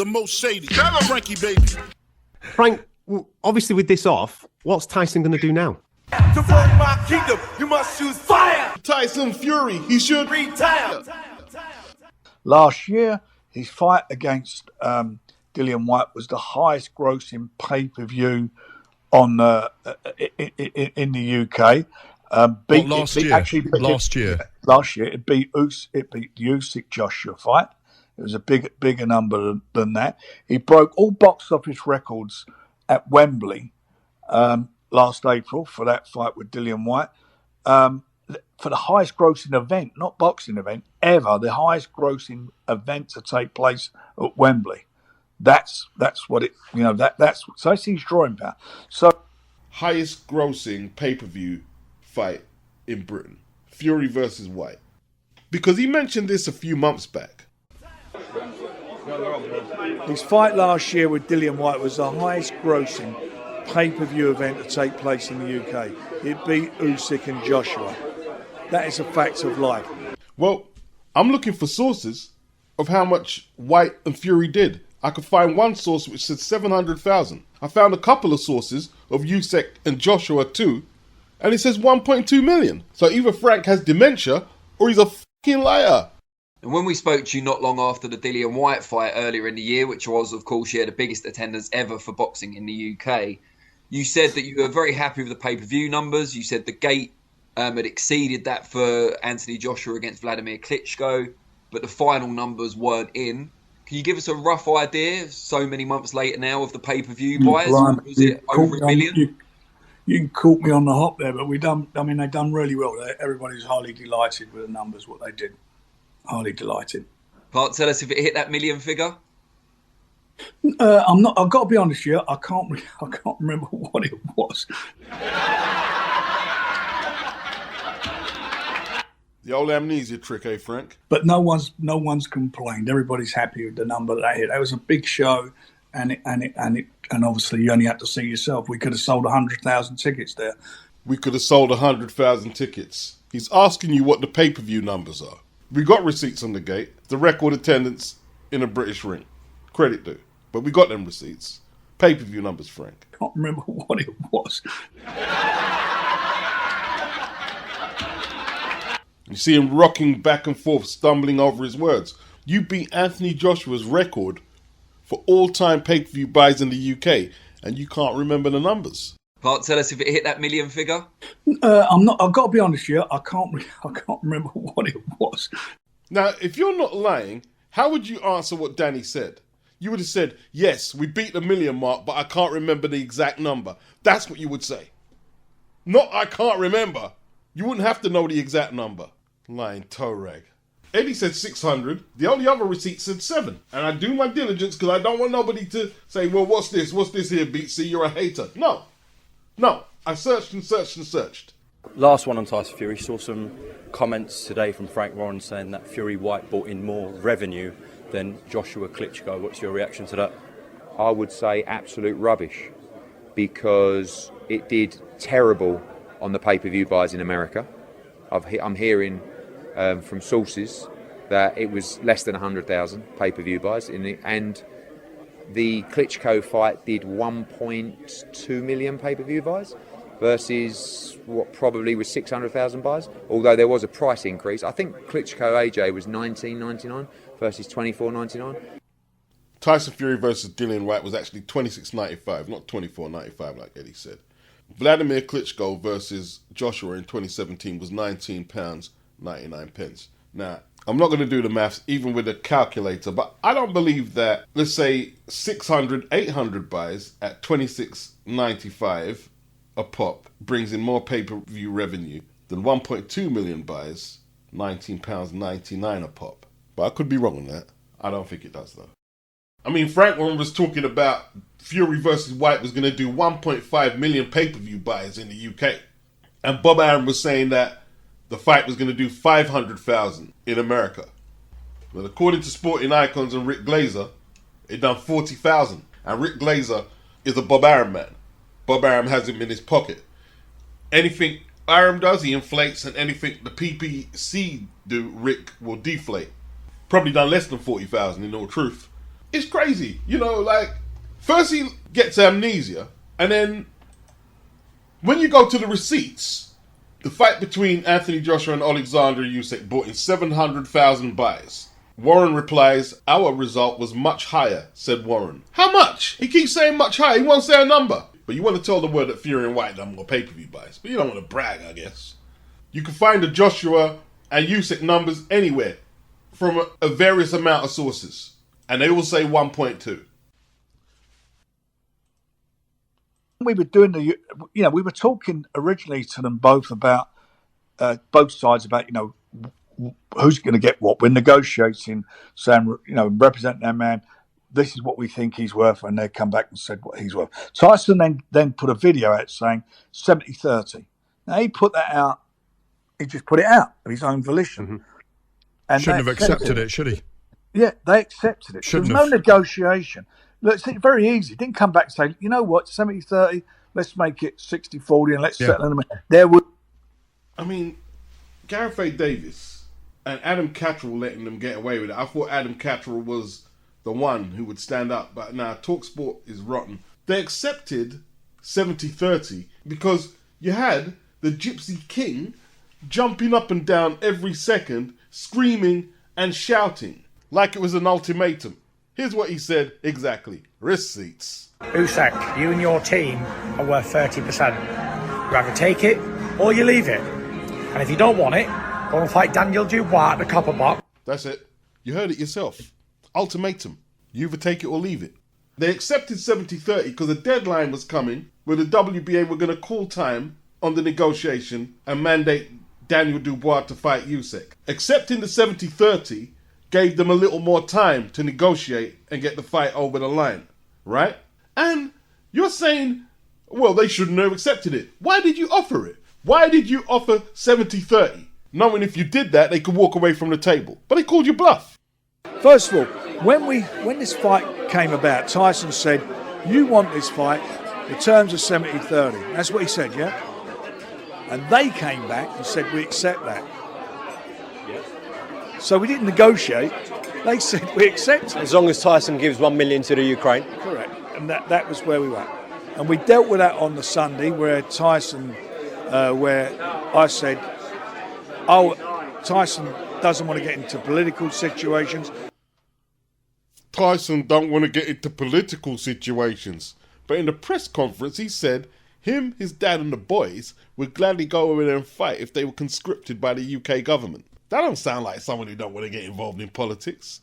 the most shady. Frankie, baby. Frank, obviously with this off, what's Tyson going to do now? To run my kingdom, you must choose fire. Tyson Fury, he should retire. Last year, his fight against Dillian Whyte was the highest grossing pay-per-view on in the UK. Last year it beat the Usyk Joshua fight. It was a bigger number than that. He broke all box office records at Wembley last April for that fight with Dillian Whyte. For the highest grossing event, not boxing event, ever, the highest grossing event to take place at Wembley. That's what it, so it's his drawing power. So, highest grossing pay-per-view fight in Britain, Fury versus Whyte, because he mentioned this a few months back. His fight last year with Dillian Whyte was the highest grossing pay-per-view event to take place in the UK. It beat Usyk and Joshua. That is a fact of life. Well, I'm looking for sources of how much Whyte and Fury did. I could find one source which said 700,000. I found a couple of sources of Usyk and Joshua too, and it says 1.2 million. So either Frank has dementia or he's a fucking liar. And when we spoke to you not long after the Dillian Whyte fight earlier in the year, which was, of course, the biggest attendance ever for boxing in the UK, you said that you were very happy with the pay-per-view numbers. You said the gate had exceeded that for Anthony Joshua against Vladimir Klitschko, but the final numbers weren't in. Can you give us a rough idea, so many months later now, of the pay-per-view buys? Was it over a million? You caught me on the hop there, but they've done really well. Everybody's highly delighted with the numbers, what they did. Highly delighted. Can't tell us if it hit that million figure? I'm not. I've got to be honest here. I can't remember what it was. The old amnesia trick, eh, Frank? But no one's complained. Everybody's happy with the number that they hit. That was a big show, and obviously you only had to see yourself. We could have sold 100,000 tickets there. We could have sold 100,000 tickets. He's asking you what the pay-per-view numbers are. We got receipts on the gate, the record attendance in a British ring. Credit due. But we got them receipts. Pay-per-view numbers, Frank. Can't remember what it was. You see him rocking back and forth, stumbling over his words. You beat Anthony Joshua's record for all-time pay-per-view buys in the UK, and you can't remember the numbers. Can't tell us if it hit that million figure? I'm not. I've got to be honest here. I can't remember what it was. Now, if you're not lying, how would you answer what Danny said? You would have said, yes, we beat the million mark, but I can't remember the exact number. That's what you would say. Not, I can't remember. You wouldn't have to know the exact number. Lying toe rag. Eddie said 600. The only other receipt said 7. And I do my diligence because I don't want nobody to say, well, what's this? What's this here, Beatsy? You're a hater. No. I searched and searched and searched. Last one on Tyson Fury. Saw some comments today from Frank Warren saying that Fury Whyte brought in more revenue than Joshua Klitschko. What's your reaction to that? I would say absolute rubbish, because it did terrible on the pay-per-view buys in America. I'm hearing from sources that it was less than 100,000 pay-per-view buys, and the Klitschko fight did 1.2 million pay-per-view buys versus what probably was 600,000 buys, although there was a price increase. I think Klitschko AJ was $19.99 versus $24.99. Tyson Fury versus Dillian Whyte was actually $26.95, not $24.95 like Eddie said. Vladimir Klitschko versus Joshua in 2017 was £19.99. Now, I'm not going to do the maths even with a calculator, but I don't believe that, let's say, 600, 800 buys at $26.95 a pop brings in more pay-per-view revenue than 1.2 million buys, £19.99 a pop. But I could be wrong on that. I don't think it does, though. I mean, Frank Warren was talking about Fury versus Whyte was going to do 1.5 million pay-per-view buys in the UK. And Bob Arum was saying that the fight was going to do 500,000 in America. But according to Sporting Icons and Rick Glazer, it done 40,000. And Rick Glazer is a Bob Arum man. Bob Arum has him in his pocket. Anything Arum does, he inflates, and anything the PPC do, Rick will deflate. Probably done less than 40,000 in all truth. It's crazy. You know, like, first he gets amnesia, and then when you go to the receipts, the fight between Anthony Joshua and Alexander Usyk brought in 700,000 buys. Warren replies, "Our result was much higher," said Warren. How much? He keeps saying much higher. He won't say a number. But you want to tell the world that Fury and White done more pay-per-view buys. But you don't want to brag, I guess. You can find the Joshua and Usyk numbers anywhere from a various amount of sources. And they will say 1.2. We were doing we were talking originally to them both about, both sides about, who's going to get what. We're negotiating, saying, representing their man, this is what we think he's worth, and they come back and said what he's worth. Tyson then put a video out saying 70-30. Now, he put that out, he just put it out of his own volition. Mm-hmm. And shouldn't have accepted it, should he? Yeah, they accepted it. Shouldn't there was no have. negotiation. Look, it's very easy. Didn't come back and say, you know what, 70-30, let's make it 60-40 and let's settle in. There would. I mean, Gareth A. Davis and Adam Catterall letting them get away with it. I thought Adam Catterall was the one who would stand up, but now TalkSport is rotten. They accepted 70-30 because you had the Gypsy King jumping up and down every second, screaming and shouting like it was an ultimatum. Here's what he said exactly. Receipts. Usyk, you and your team are worth 30%. You either take it or you leave it. And if you don't want it, go and fight Daniel Dubois at the Copper Box. That's it. You heard it yourself. Ultimatum. You either take it or leave it. They accepted 70-30 because a deadline was coming where the WBA were going to call time on the negotiation and mandate Daniel Dubois to fight Usyk. Accepting the 70-30 gave them a little more time to negotiate and get the fight over the line, right? And you're saying, well, they shouldn't have accepted it. Why did you offer it? Why did you offer 70-30? Knowing if you did that, they could walk away from the table. But they called you bluff. First of all, when this fight came about, Tyson said, you want this fight, the terms are 70-30. That's what he said, yeah? And they came back and said, we accept that. So we didn't negotiate. They said, we accept it. As long as Tyson gives 1 million to the Ukraine. Correct. And that was where we were. And we dealt with that on the Sunday where Tyson, where I said, Tyson doesn't want to get into political situations. Tyson don't want to get into political situations. But in the press conference, he said him, his dad and the boys would gladly go over there and fight if they were conscripted by the UK government. That don't sound like someone who don't want to get involved in politics.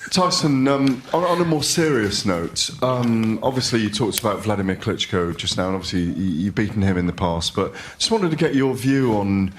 Tyson, on a more serious note, obviously you talked about Vladimir Klitschko just now, and obviously you've beaten him in the past, but just wanted to get your view on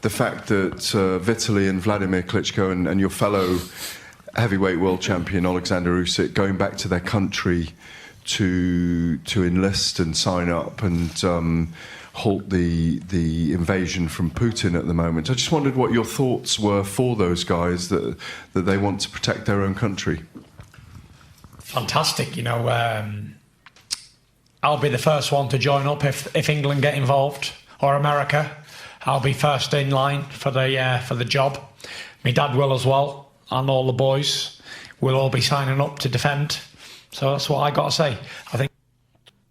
the fact that Vitaly and Vladimir Klitschko and your fellow heavyweight world champion Alexander Usyk going back to their country to enlist and sign up and halt the invasion from Putin at the moment. I just wondered what your thoughts were for those guys that they want to protect their own country. Fantastic, I'll be the first one to join up if England get involved or America. I'll be first in line for the job. My dad will as well, and all the boys will all be signing up to defend. So that's what I got to say. I think.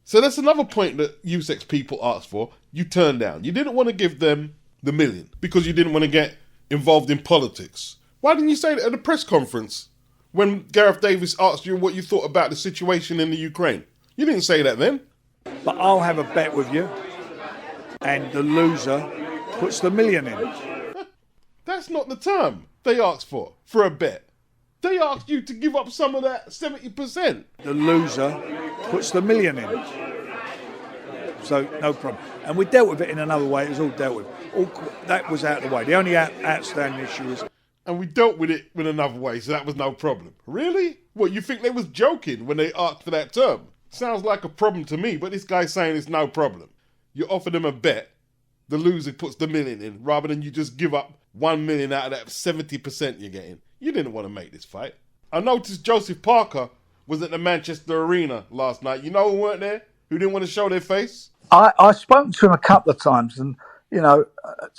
So that's another point that Usyk's people asked for. You turned down. You didn't want to give them the million because you didn't want to get involved in politics. Why didn't you say that at the press conference when Gareth Davis asked you what you thought about the situation in the Ukraine? You didn't say that then. But I'll have a bet with you, and the loser puts the million in. That's not the term they asked for a bet. They asked you to give up some of that 70%. The loser puts the million in. So, no problem. And we dealt with it in another way. It was all dealt with. That was out of the way. The only outstanding issue is... And we dealt with it in another way, so that was no problem. Really? What, you think they was joking when they asked for that term? Sounds like a problem to me, but this guy's saying it's no problem. You offer them a bet, the loser puts the million in, rather than you just give up 1 million out of that 70% you're getting. You didn't want to make this fight. I noticed Joseph Parker was at the Manchester Arena last night. You know who weren't there? Who didn't want to show their face? I spoke to him a couple of times, and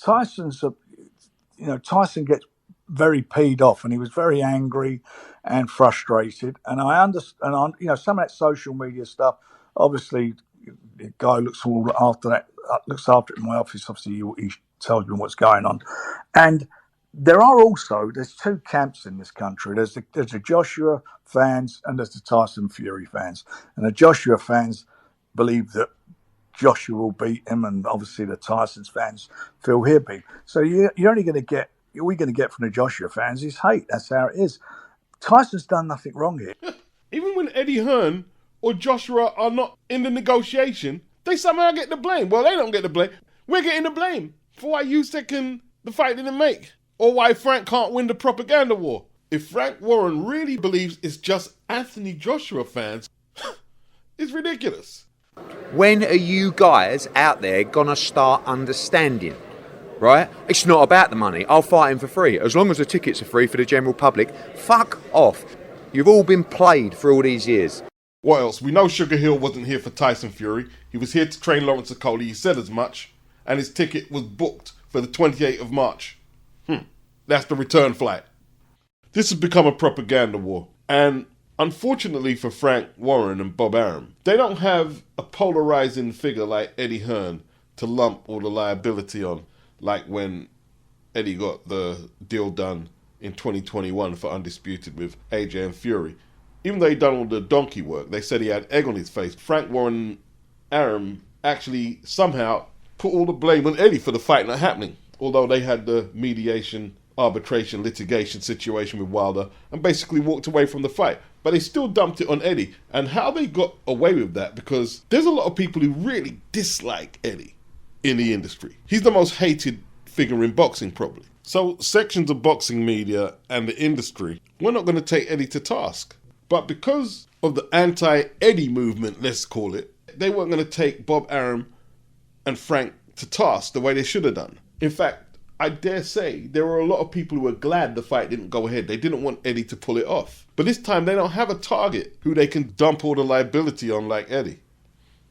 Tyson gets very peed off, and he was very angry, and frustrated. And I understand, and some of that social media stuff. Obviously, the guy looks after it in my office. Obviously, he tells me what's going on, and there's two camps in this country. There's the Joshua fans and there's the Tyson Fury fans. And the Joshua fans believe that Joshua will beat him, and obviously the Tyson's fans feel he'll beat. So you're only going to get, all we're going to get from the Joshua fans is hate. That's how it is. Tyson's done nothing wrong here. Even when Eddie Hearn or Joshua are not in the negotiation, they somehow get the blame. Well, they don't get the blame. We're getting the blame for why Usyk and the fight didn't make, or why Frank can't win the propaganda war. If Frank Warren really believes it's just Anthony Joshua fans, it's ridiculous. When are you guys out there gonna start understanding, right? It's not about the money. I'll fight him for free. As long as the tickets are free for the general public, fuck off. You've all been played for all these years. What else? We know Sugar Hill wasn't here for Tyson Fury. He was here to train Lawrence Okolie. He said as much. And his ticket was booked for the 28th of March. That's the return flight. This has become a propaganda war. And unfortunately for Frank Warren and Bob Arum, they don't have a polarizing figure like Eddie Hearn to lump all the liability on, like when Eddie got the deal done in 2021 for Undisputed with AJ and Fury. Even though he'd done all the donkey work, they said he had egg on his face. Frank Warren and Arum actually somehow put all the blame on Eddie for the fight not happening, although they had the mediation, arbitration, litigation situation with Wilder and basically walked away from the fight. But they still dumped it on Eddie. And how they got away with that, because there's a lot of people who really dislike Eddie in the industry. He's the most hated figure in boxing, probably. So sections of boxing media and the industry, we're not going to take Eddie to task. But because of the anti-Eddie movement, let's call it, they weren't going to take Bob Arum and Frank to task the way they should have done. In fact, I dare say there were a lot of people who were glad the fight didn't go ahead. They didn't want Eddie to pull it off. But this time they don't have a target who they can dump all the liability on like Eddie.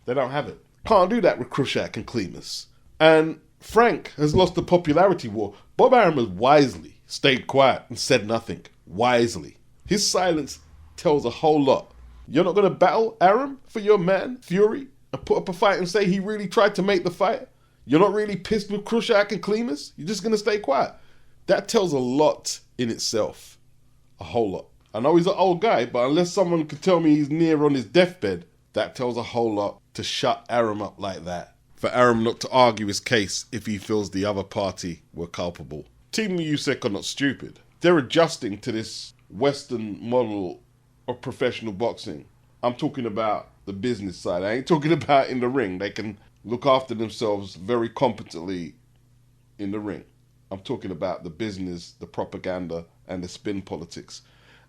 They don't have it. Can't do that with Khrushchev and Klimas. And Frank has lost the popularity war. Bob Arum has wisely stayed quiet and said nothing. Wisely. His silence tells a whole lot. You're not going to battle Arum for your man, Fury, and put up a fight and say he really tried to make the fight? You're not really pissed with Khrushchev and Klimas? You're just going to stay quiet. That tells a lot in itself. A whole lot. I know he's an old guy, but unless someone could tell me he's near on his deathbed, that tells a whole lot to shut Arum up like that. For Arum not to argue his case if he feels the other party were culpable. Team Usyk are not stupid. They're adjusting to this Western model of professional boxing. I'm talking about the business side. I ain't talking about in the ring. They can look after themselves very competently in the ring. I'm talking about the business, the propaganda, and the spin politics.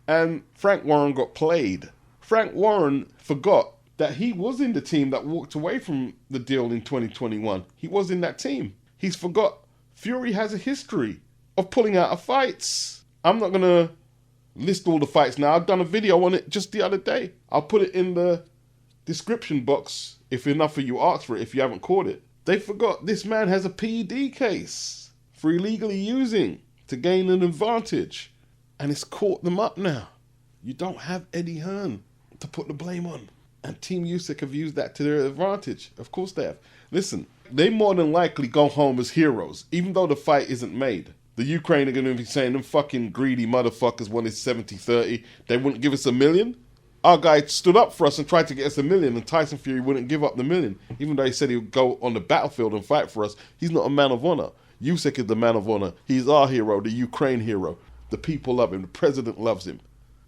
And Frank Warren got played. Frank Warren forgot that he was in the team that walked away from the deal in 2021. He was in that team. He's forgot Fury has a history of pulling out of fights. I'm not going to list all the fights now. I've done a video on it just the other day. I'll put it in the description box if enough of you ask for it, if you haven't caught it. They forgot this man has a PED case for illegally using to gain an advantage. And it's caught them up now. You don't have Eddie Hearn to put the blame on. And Team Usyk have used that to their advantage. Of course they have. Listen, they more than likely go home as heroes, even though the fight isn't made. The Ukraine are going to be saying, them fucking greedy motherfuckers wanted 70-30. They wouldn't give us $1 million. Our guy stood up for us and tried to get us $1 million, and Tyson Fury wouldn't give up the $1 million. Even though he said he would go on the battlefield and fight for us, he's not a man of honor. Usyk is the man of honor. He's our hero, the Ukraine hero. The people love him. The president loves him.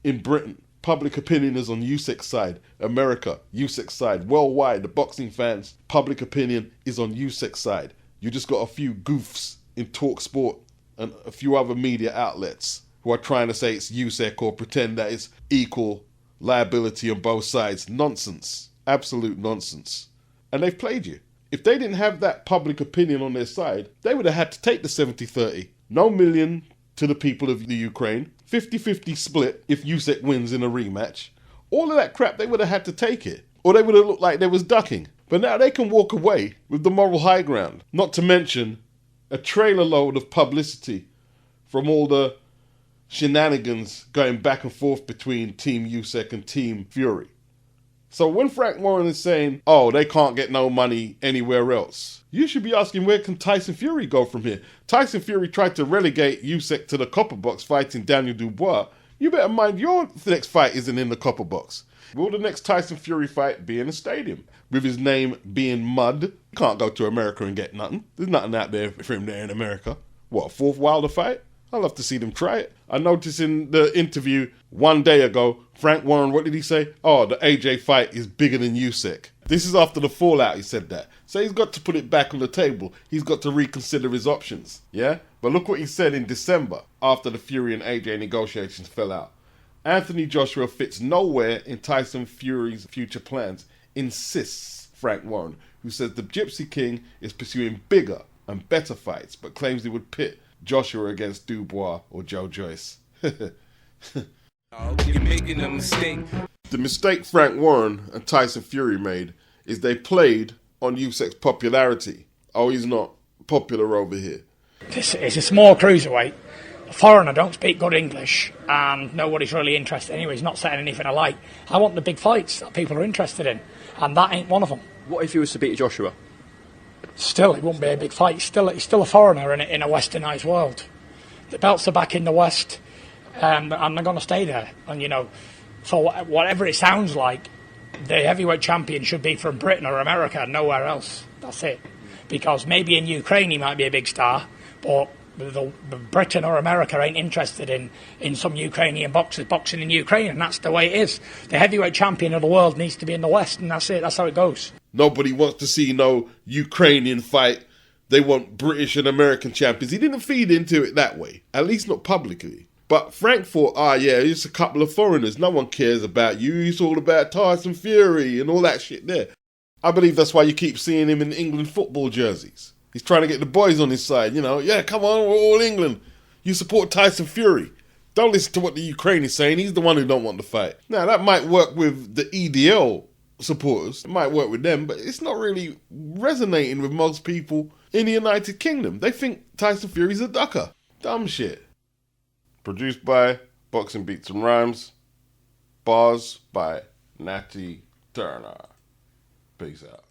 In Britain, public opinion is on Usyk's side. America, Usyk's side. Worldwide, the boxing fans, public opinion is on Usyk's side. You just got a few goofs in TalkSport and a few other media outlets who are trying to say it's Usyk or pretend that it's equal liability on both sides. Nonsense. Absolute nonsense. And they've played you. If they didn't have that public opinion on their side, they would have had to take the 70-30. No million to the people of the Ukraine. 50-50 split if Usyk wins in a rematch. All of that crap, they would have had to take it. Or they would have looked like they was ducking. But now they can walk away with the moral high ground. Not to mention a trailer load of publicity from all the shenanigans going back and forth between Team Usyk and Team Fury. So when Frank Warren is saying, oh, they can't get no money anywhere else, you should be asking, where can Tyson Fury go from here? Tyson Fury tried to relegate Usyk to the copper box fighting Daniel Dubois. You better mind your next fight isn't in the copper box. Will the next Tyson Fury fight be in a stadium? With his name being Mud, you can't go to America and get nothing. There's nothing out there for him there in America. What, fourth Wilder fight? I'd love to see them try it. I noticed in the interview one day ago, Frank Warren, what did he say? Oh, the AJ fight is bigger than Usyk. This is after the fallout, he said that. So he's got to put it back on the table. He's got to reconsider his options, yeah? But look what he said in December, after the Fury and AJ negotiations fell out. Anthony Joshua fits nowhere in Tyson Fury's future plans, insists Frank Warren, who says the Gypsy King is pursuing bigger and better fights, but claims he would pit Joshua against Dubois or Joe Joyce. You're making a mistake. The mistake Frank Warren and Tyson Fury made is they played on Usyk's popularity. Oh, he's not popular over here. It's a small cruiserweight. A foreigner don't speak good English, and nobody's really interested anyway. He's not setting anything alight. I want the big fights that people are interested in, and that ain't one of them. What if he was to beat Joshua? Still, it won't be a big fight. He's still a foreigner in a westernised world. The belts are back in the West, and they're going to stay there. And, you know, for whatever it sounds like, the heavyweight champion should be from Britain or America, nowhere else. That's it. Because maybe in Ukraine he might be a big star, but the Britain or America ain't interested in some Ukrainian boxers boxing in Ukraine, and that's the way it is. The heavyweight champion of the world needs to be in the West, and that's it. That's how it goes. Nobody wants to see no Ukrainian fight. They want British and American champions. He didn't feed into it that way, at least not publicly. But Frank thought, it's a couple of foreigners. No one cares about you. It's all about Tyson Fury and all that shit there. I believe that's why you keep seeing him in England football jerseys. He's trying to get the boys on his side, you know. Yeah, come on, we're all England. You support Tyson Fury. Don't listen to what the Ukraine is saying. He's the one who don't want to fight. Now, that might work with the EDL supporters. It might work with them, but it's not really resonating with most people in the United Kingdom. They think Tyson Fury's a ducker. Dumb shit. Produced by Boxing Beats and Rhymes. Bars by Natty Turner. Peace out.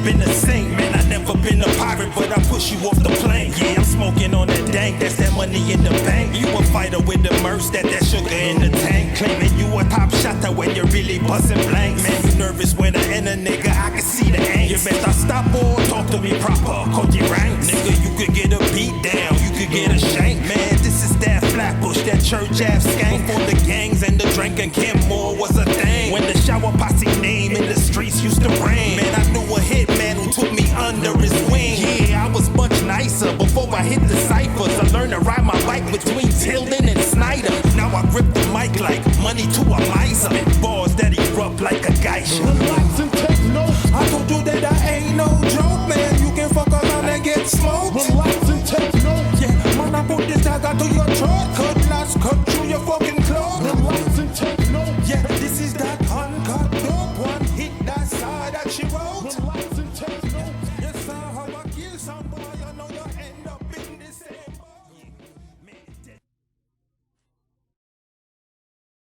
Been a saint, man, I never been a pirate, but I push you off the plane. Yeah, I'm smoking on that dank, that's that money in the bank. You a fighter with the merch, that sugar in the tank. Claiming you a top shotter when you're really busting blanks. Man, you nervous when I enter, nigga, I can see the angst. You better stop or talk to me proper, cause you ranks. Nigga, you could get a beat down, you could get a shank. Man, this is that Flatbush, that church ass skank. Before the gangs and the drinking, Kim Moore was a thing. When the shower posse name in the streets used to rain. Man, I knew a hitman who took me under his wing. Yeah, I was much nicer before I hit the ciphers. I learned to ride my bike between Tilden and Snyder. Now I grip the mic like money to a miser. Bars that erupt like a geisha. Relax and take notes. I told you that I ain't no joke, man. You can fuck around and get smoked. Relax and take notes. Yeah, man, I put this dagger to your throat. Cut knots, cut through your fucking clothes. Relax and take notes. Yeah, this is that uncut dope. One hit that side that she wrote. Relax and take notes. Yes, I how I kill somebody.